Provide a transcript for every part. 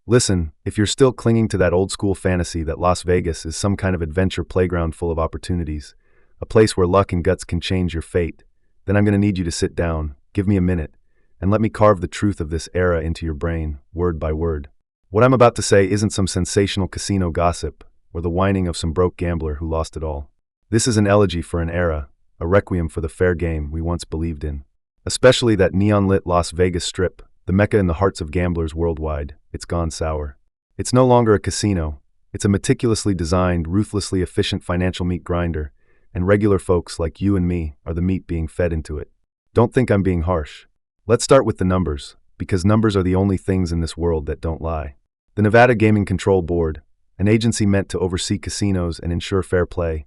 Listen, if you're still clinging to that old-school fantasy that Las Vegas is some kind of adventure playground full of opportunities, a place where luck and guts can change your fate, then I'm going to need you to sit down, give me a minute, and let me carve the truth of this era into your brain, word by word. What I'm about to say isn't some sensational casino gossip or the whining of some broke gambler who lost it all. This is an elegy for an era, a requiem for the fair game we once believed in. Especially that neon-lit Las Vegas Strip, the mecca in the hearts of gamblers worldwide. It's gone sour. It's no longer a casino. It's a meticulously designed, ruthlessly efficient financial meat grinder, and regular folks like you and me are the meat being fed into it. Don't think I'm being harsh. Let's start with the numbers, because numbers are the only things in this world that don't lie. The Nevada Gaming Control Board, an agency meant to oversee casinos and ensure fair play,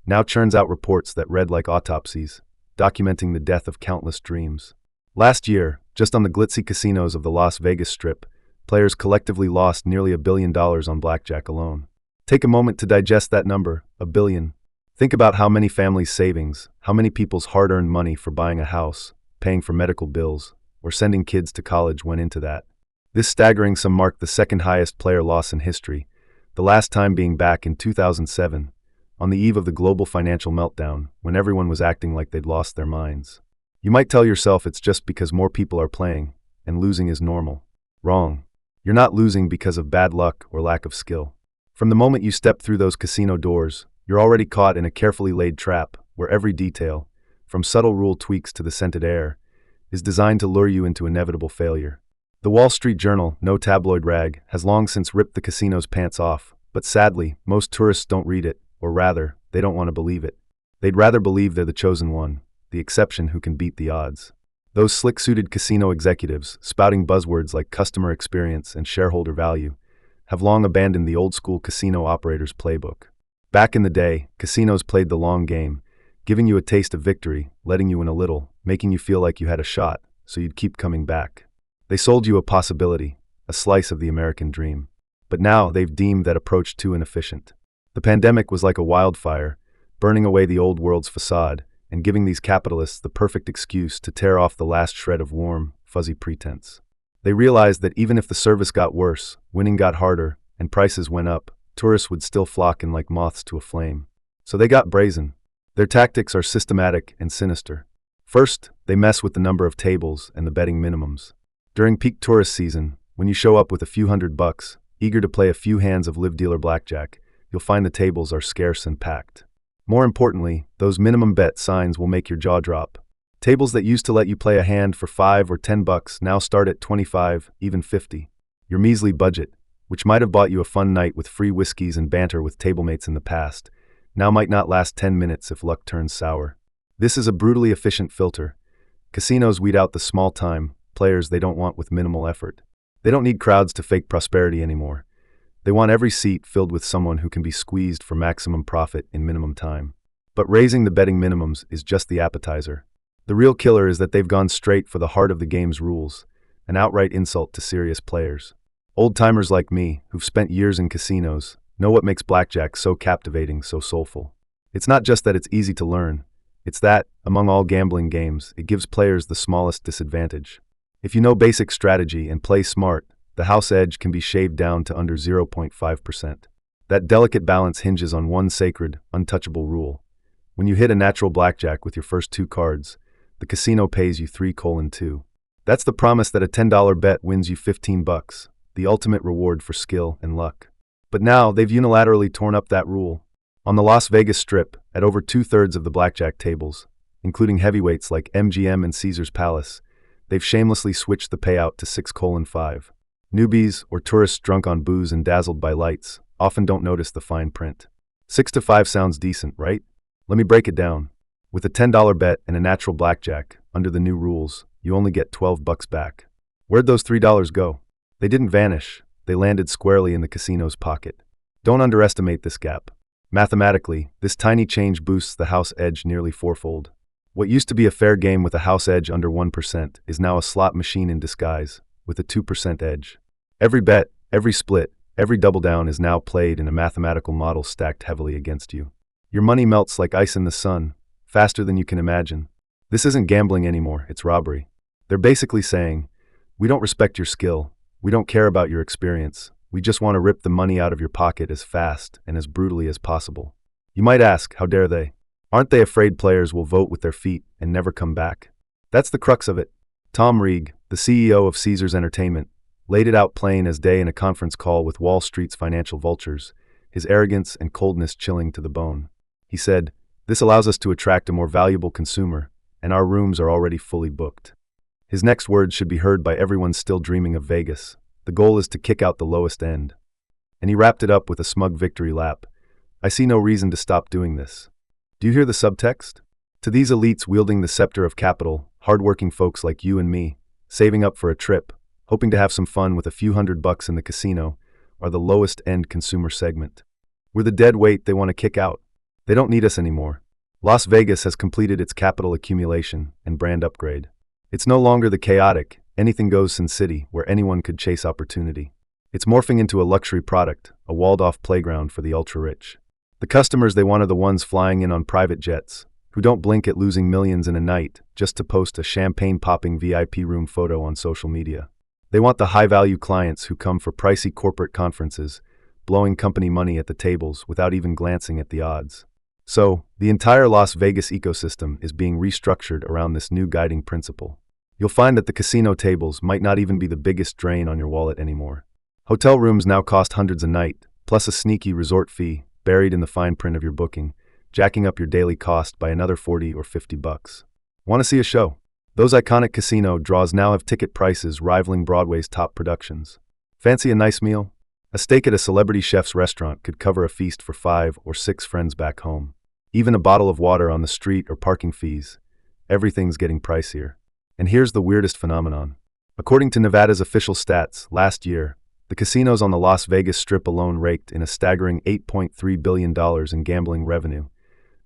now churns out reports that read like autopsies, documenting the death of countless dreams. Last year, just on the glitzy casinos of the Las Vegas Strip, players collectively lost nearly $1 billion on Blackjack alone. Take a moment to digest that number, $1 billion. Think about how many families' savings, how many people's hard-earned money for buying a house, paying for medical bills, or sending kids to college went into that. This staggering sum marked the second highest player loss in history, the last time being back in 2007, on the eve of the global financial meltdown, when everyone was acting like they'd lost their minds. You might tell yourself it's just because more people are playing, and losing is normal. Wrong. You're not losing because of bad luck or lack of skill. From the moment you step through those casino doors, you're already caught in a carefully laid trap where every detail, from subtle rule tweaks to the scented air, is designed to lure you into inevitable failure. The Wall Street Journal, no tabloid rag, has long since ripped the casino's pants off, but sadly, most tourists don't read it, or rather, they don't want to believe it. They'd rather believe they're the chosen one, the exception who can beat the odds. Those slick-suited casino executives, spouting buzzwords like customer experience and shareholder value, have long abandoned the old-school casino operator's playbook. Back in the day, casinos played the long game, giving you a taste of victory, letting you in a little, making you feel like you had a shot, so you'd keep coming back. They sold you a possibility, a slice of the American dream. But now they've deemed that approach too inefficient. The pandemic was like a wildfire, burning away the old world's facade, and giving these capitalists the perfect excuse to tear off the last shred of warm, fuzzy pretense. They realized that even if the service got worse, winning got harder, and prices went up, tourists would still flock in like moths to a flame. So they got brazen. Their tactics are systematic and sinister. First, they mess with the number of tables and the betting minimums. During peak tourist season, when you show up with a few $100, eager to play a few hands of live dealer blackjack, you'll find the tables are scarce and packed. More importantly, those minimum bet signs will make your jaw drop. Tables that used to let you play a hand for $5 or $10 now start at $25, even $50. Your measly budget, which might have bought you a fun night with free whiskeys and banter with tablemates in the past, now might not last 10 minutes if luck turns sour. This is a brutally efficient filter. Casinos weed out the small-time players they don't want with minimal effort. They don't need crowds to fake prosperity anymore. They want every seat filled with someone who can be squeezed for maximum profit in minimum time. But raising the betting minimums is just the appetizer. The real killer is that they've gone straight for the heart of the game's rules, an outright insult to serious players. Old-timers like me, who've spent years in casinos, know what makes blackjack so captivating, so soulful. It's not just that it's easy to learn. It's that, among all gambling games, it gives players the smallest disadvantage. If you know basic strategy and play smart, the house edge can be shaved down to under 0.5%. That delicate balance hinges on one sacred, untouchable rule. When you hit a natural blackjack with your first 2 cards, the casino pays you 3:2. That's the promise that a $10 bet wins you $15, the ultimate reward for skill and luck. But now, they've unilaterally torn up that rule. On the Las Vegas Strip, at over 2/3 of the blackjack tables, including heavyweights like MGM and Caesar's Palace, they've shamelessly switched the payout to 6:5. Newbies, or tourists drunk on booze and dazzled by lights, often don't notice the fine print. 6-5 sounds decent, right? Let me break it down. With a $10 bet and a natural blackjack, under the new rules, you only get $12 back. Where'd those $3 go? They didn't vanish. They landed squarely in the casino's pocket. Don't underestimate this gap. Mathematically, this tiny change boosts the house edge nearly fourfold. What used to be a fair game with a house edge under 1% is now a slot machine in disguise, with a 2% edge. Every bet, every split, every double down is now played in a mathematical model stacked heavily against you. Your money melts like ice in the sun, faster than you can imagine. This isn't gambling anymore, it's robbery. They're basically saying, we don't respect your skill, We don't care about your experience. We just want to rip the money out of your pocket as fast and as brutally as possible. You might ask, how dare they? Aren't they afraid players will vote with their feet and never come back? That's the crux of it. Tom Reeg, the CEO of Caesars Entertainment, laid it out plain as day in a conference call with Wall Street's financial vultures, his arrogance and coldness chilling to the bone. He said, "This allows us to attract a more valuable consumer, and our rooms are already fully booked." His next words should be heard by everyone still dreaming of Vegas. The goal is to kick out the lowest end. And he wrapped it up with a smug victory lap. "I see no reason to stop doing this." Do you hear the subtext? To these elites wielding the scepter of capital, hardworking folks like you and me, saving up for a trip, hoping to have some fun with a few $100 in the casino, are the lowest-end consumer segment. We're the dead weight they want to kick out. They don't need us anymore. Las Vegas has completed its capital accumulation and brand upgrade. It's no longer the chaotic, anything-goes Sin City where anyone could chase opportunity. It's morphing into a luxury product, a walled-off playground for the ultra-rich. The customers they want are the ones flying in on private jets, who don't blink at losing millions in a night just to post a champagne-popping VIP room photo on social media. They want the high-value clients who come for pricey corporate conferences, blowing company money at the tables without even glancing at the odds. So, the entire Las Vegas ecosystem is being restructured around this new guiding principle. You'll find that the casino tables might not even be the biggest drain on your wallet anymore. Hotel rooms now cost hundreds a night, plus a sneaky resort fee buried in the fine print of your booking, jacking up your daily cost by another $40 or $50. Want to see a show? Those iconic casino draws now have ticket prices rivaling Broadway's top productions. Fancy a nice meal? A steak at a celebrity chef's restaurant could cover a feast for 5 or 6 friends back home. Even a bottle of water on the street or parking fees. Everything's getting pricier. And here's the weirdest phenomenon. According to Nevada's official stats, last year, the casinos on the Las Vegas Strip alone raked in a staggering $8.3 billion in gambling revenue,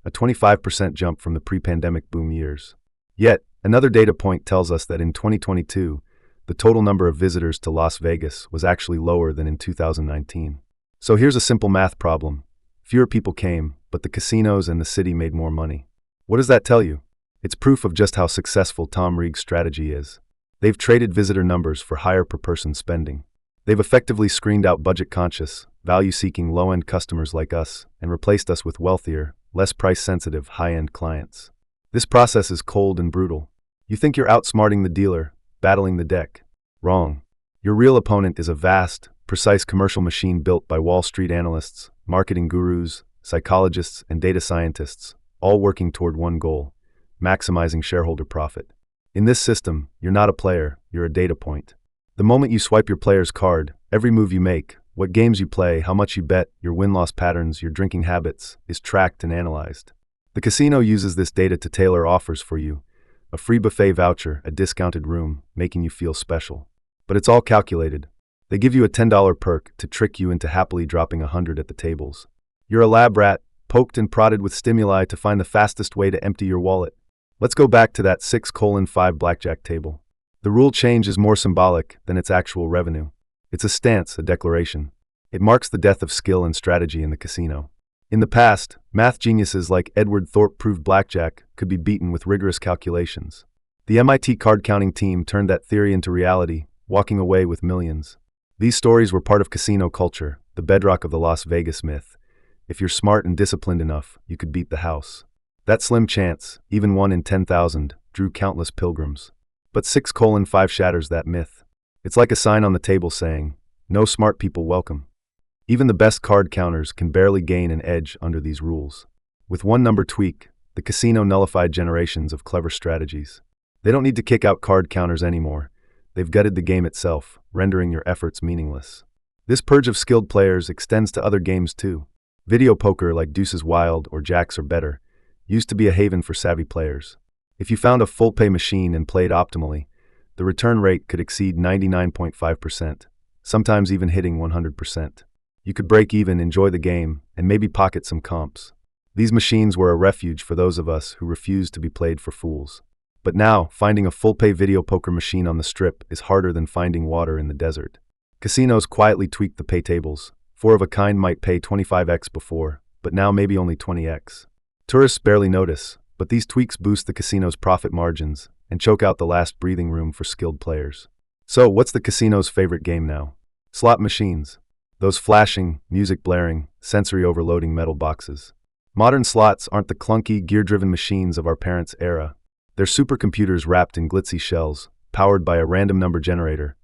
a 25% jump from the pre-pandemic boom years. Yet, another data point tells us that in 2022, the total number of visitors to Las Vegas was actually lower than in 2019. So here's a simple math problem. Fewer people came, but the casinos and the city made more money. What does that tell you? It's proof of just how successful Tom Reeg's strategy is. They've traded visitor numbers for higher per-person spending. They've effectively screened out budget-conscious, value-seeking low-end customers like us and replaced us with wealthier, less price-sensitive, high-end clients. This process is cold and brutal. You think you're outsmarting the dealer, battling the deck. Wrong. Your real opponent is a vast, precise commercial machine built by Wall Street analysts, marketing gurus, psychologists, and data scientists, all working toward one goal: maximizing shareholder profit. In this system, you're not a player, you're a data point. The moment you swipe your player's card, every move you make, what games you play, how much you bet, your win-loss patterns, your drinking habits, is tracked and analyzed. The casino uses this data to tailor offers for you: a free buffet voucher, a discounted room, making you feel special. But it's all calculated. They give you a $10 perk to trick you into happily dropping $100 at the tables. You're a lab rat, poked and prodded with stimuli to find the fastest way to empty your wallet. Let's go back to that 6:5 blackjack table. The rule change is more symbolic than its actual revenue. It's a stance, a declaration. It marks the death of skill and strategy in the casino. In the past, math geniuses like Edward Thorpe proved blackjack could be beaten with rigorous calculations. The MIT card-counting team turned that theory into reality, walking away with millions. These stories were part of casino culture, the bedrock of the Las Vegas myth. If you're smart and disciplined enough, you could beat the house. That slim chance, even 1 in 10,000, drew countless pilgrims. But 6:5 shatters that myth. It's like a sign on the table saying, "No smart people welcome." Even the best card counters can barely gain an edge under these rules. With one number tweak, the casino nullified generations of clever strategies. They don't need to kick out card counters anymore. They've gutted the game itself, rendering your efforts meaningless. This purge of skilled players extends to other games too. Video poker like Deuces Wild or Jacks or Better used to be a haven for savvy players. If you found a full-pay machine and played optimally, the return rate could exceed 99.5%, sometimes even hitting 100%. You could break even, enjoy the game, and maybe pocket some comps. These machines were a refuge for those of us who refused to be played for fools. But now, finding a full-pay video poker machine on the Strip is harder than finding water in the desert. Casinos quietly tweak the pay tables. 4 of a kind might pay 25x before, but now maybe only 20x. Tourists barely notice, but these tweaks boost the casino's profit margins and choke out the last breathing room for skilled players. So, what's the casino's favorite game now? Slot machines. Those flashing, music blaring, sensory overloading metal boxes. Modern slots aren't the clunky, gear-driven machines of our parents' era. They're supercomputers wrapped in glitzy shells, powered by a random number generator,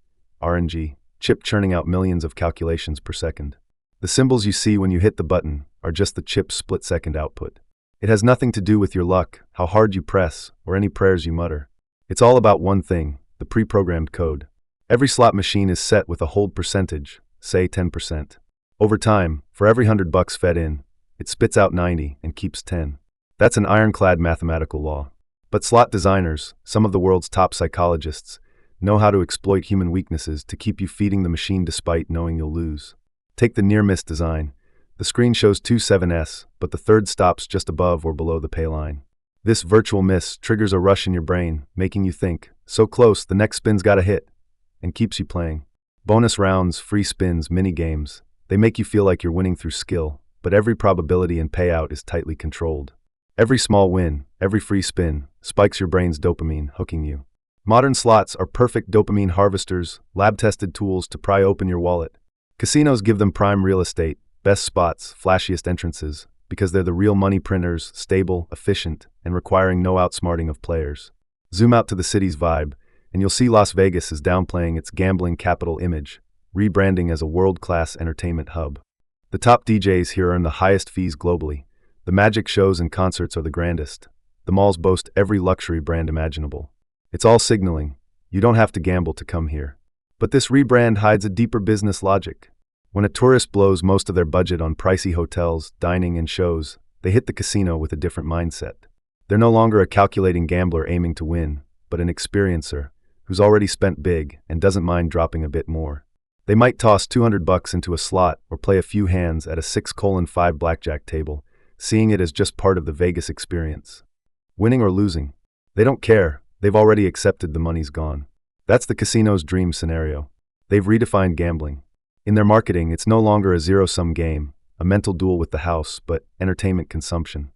RNG, chip churning out millions of calculations per second. The symbols you see when you hit the button are just the chip's split-second output. It has nothing to do with your luck, how hard you press, or any prayers you mutter. It's all about one thing, the pre-programmed code. Every slot machine is set with a hold percentage, say 10%. Over time, for every $100 fed in, it spits out 90 and keeps 10. That's an ironclad mathematical law. But slot designers, some of the world's top psychologists, know how to exploit human weaknesses to keep you feeding the machine despite knowing you'll lose. Take the near-miss design. The screen shows 2-7s, but the third stops just above or below the pay line. This virtual miss triggers a rush in your brain, making you think, so close, the next spin's gotta hit, and keeps you playing. Bonus rounds, free spins, mini-games, they make you feel like you're winning through skill, but every probability and payout is tightly controlled. Every small win, every free spin, spikes your brain's dopamine, hooking you. Modern slots are perfect dopamine harvesters, lab-tested tools to pry open your wallet. Casinos give them prime real estate, best spots, flashiest entrances, because they're the real money printers, stable, efficient, and requiring no outsmarting of players. Zoom out to the city's vibe, and you'll see Las Vegas is downplaying its gambling capital image, rebranding as a world-class entertainment hub. The top DJs here earn the highest fees globally. The magic shows and concerts are the grandest. The malls boast every luxury brand imaginable. It's all signaling. You don't have to gamble to come here. But this rebrand hides a deeper business logic. When a tourist blows most of their budget on pricey hotels, dining, and shows, they hit the casino with a different mindset. They're no longer a calculating gambler aiming to win, but an experiencer who's already spent big and doesn't mind dropping a bit more. They might toss $200 into a slot or play a few hands at a 6-5 blackjack table, seeing it as just part of the Vegas experience. Winning or losing, they don't care. They've already accepted the money's gone. That's the casino's dream scenario. They've redefined gambling. In their marketing, it's no longer a zero-sum game, a mental duel with the house, but entertainment consumption.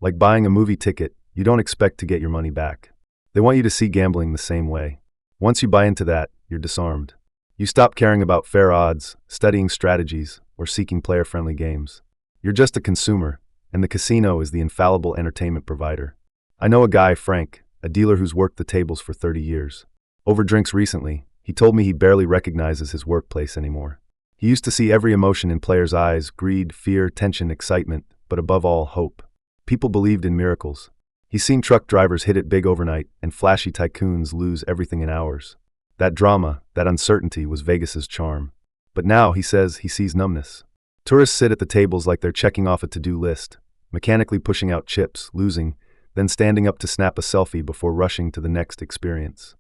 Like buying a movie ticket, you don't expect to get your money back. They want you to see gambling the same way. Once you buy into that, you're disarmed. You stop caring about fair odds, studying strategies, or seeking player-friendly games. You're just a consumer, and the casino is the infallible entertainment provider. I know a guy, Frank, a dealer who's worked the tables for 30 years. Over drinks recently, he told me he barely recognizes his workplace anymore. He used to see every emotion in players' eyes: greed, fear, tension, excitement, but above all, hope. People believed in miracles. He's seen truck drivers hit it big overnight and flashy tycoons lose everything in hours. That drama, that uncertainty was Vegas's charm. But now, he says, he sees numbness. Tourists sit at the tables like they're checking off a to-do list, mechanically pushing out chips, losing, then standing up to snap a selfie before rushing to the next experience.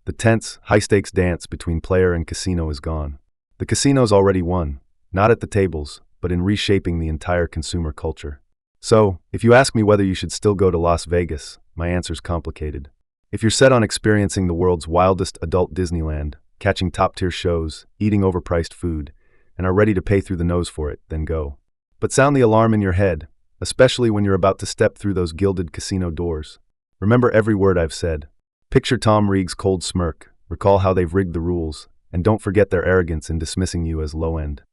The tense, high-stakes dance between player and casino is gone. The casino's already won, not at the tables, but in reshaping the entire consumer culture. So, if you ask me whether you should still go to Las Vegas, my answer's complicated. If you're set on experiencing the world's wildest adult Disneyland, catching top-tier shows, eating overpriced food, and are ready to pay through the nose for it, then go. But sound the alarm in your head, especially when you're about to step through those gilded casino doors. Remember every word I've said. Picture Tom Reeg's cold smirk, recall how they've rigged the rules, and don't forget their arrogance in dismissing you as low-end.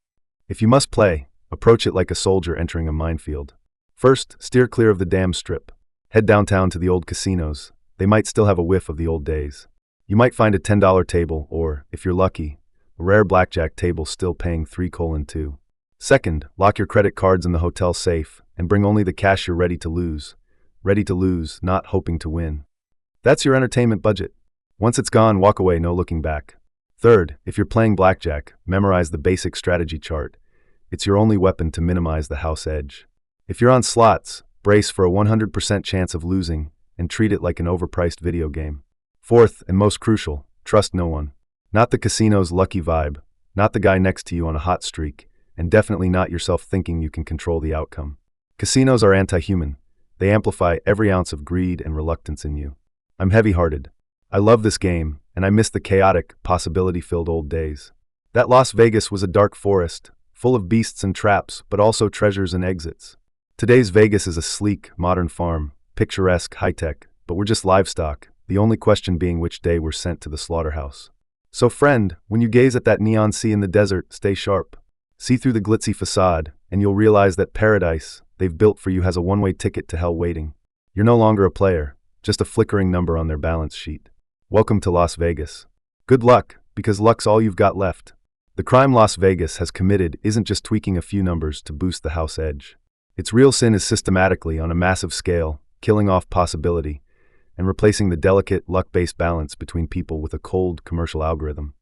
If you must play, approach it like a soldier entering a minefield. First, steer clear of the damn strip. Head downtown to the old casinos. They might still have a whiff of the old days. You might find a $10 table or, if you're lucky, a rare blackjack table still paying 3:2. Second, lock your credit cards in the hotel safe and bring only the cash you're ready to lose. Ready to lose, not hoping to win. That's your entertainment budget. Once it's gone, walk away, no looking back. Third, if you're playing blackjack, memorize the basic strategy chart. It's your only weapon to minimize the house edge. If you're on slots, brace for a 100% chance of losing and treat it like an overpriced video game. Fourth, and most crucial, trust no one. Not the casino's lucky vibe, not the guy next to you on a hot streak, and definitely not yourself thinking you can control the outcome. Casinos are anti-human. They amplify every ounce of greed and reluctance in you. I'm heavy-hearted. I love this game, and I miss the chaotic, possibility-filled old days. That Las Vegas was a dark forest, full of beasts and traps, but also treasures and exits. Today's Vegas is a sleek, modern farm, picturesque, high-tech, but we're just livestock, the only question being which day we're sent to the slaughterhouse. So friend, when you gaze at that neon sea in the desert, stay sharp. See through the glitzy facade, and you'll realize that paradise they've built for you has a one-way ticket to hell waiting. You're no longer a player, just a flickering number on their balance sheet. Welcome to Las Vegas. Good luck, because luck's all you've got left. The crime Las Vegas has committed isn't just tweaking a few numbers to boost the house edge. Its real sin is systematically, on a massive scale, killing off possibility and replacing the delicate, luck-based balance between people with a cold, commercial algorithm.